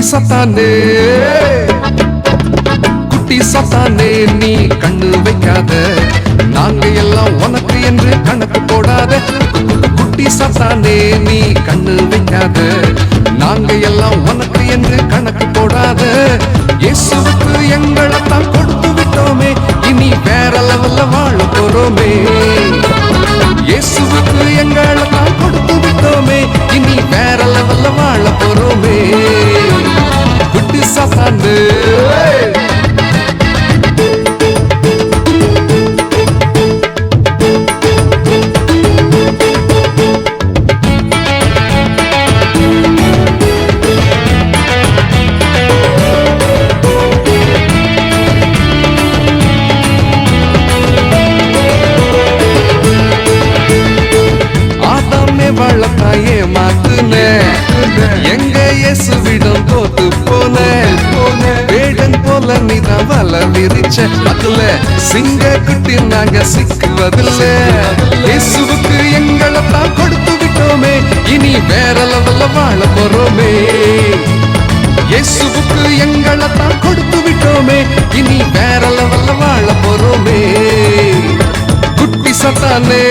சத்தானே குட்டி சத்தானே நீ கண்ணு வைக்காத, நாங்க எல்லாம் உனக்கு என்று கணக்கு போடாத. குட்டி சத்தானே நீ கண்ணு வைக்காத, நாங்க எல்லாம் உனக்கு என்று கணக்கு போடாத. இயேசுவுக்கு எங்களைத்தான் கொடுத்து விட்டோமே, இனி வேற லெவல்ல வாழ போறோமே. இயேசுவுக்கு எங்களைத்தான் கொடுத்து விட்டோமே, இனி வேற லெவல்ல வாழ போறோமே. குட்டி சத்தானே வளர்த்தாயே மாத்துன, எங்க இயேசுவிடம் தோத்து போன. வேடன் போல நீதான் வல விரிச்ச, அதுல சிங்க குட்டி நாங்க சிக்குவதில்ல. இயேசுவுக்கு எங்களைத்தான் கொடுத்து விட்டோமே, இனி வேற லெவல்ல வாழ போறோமே. இயேசுவுக்கு எங்களைத்தான் கொடுத்து விட்டோமே, இனி வேற லெவல்ல வாழ போறோமே. குட்டி சத்தானே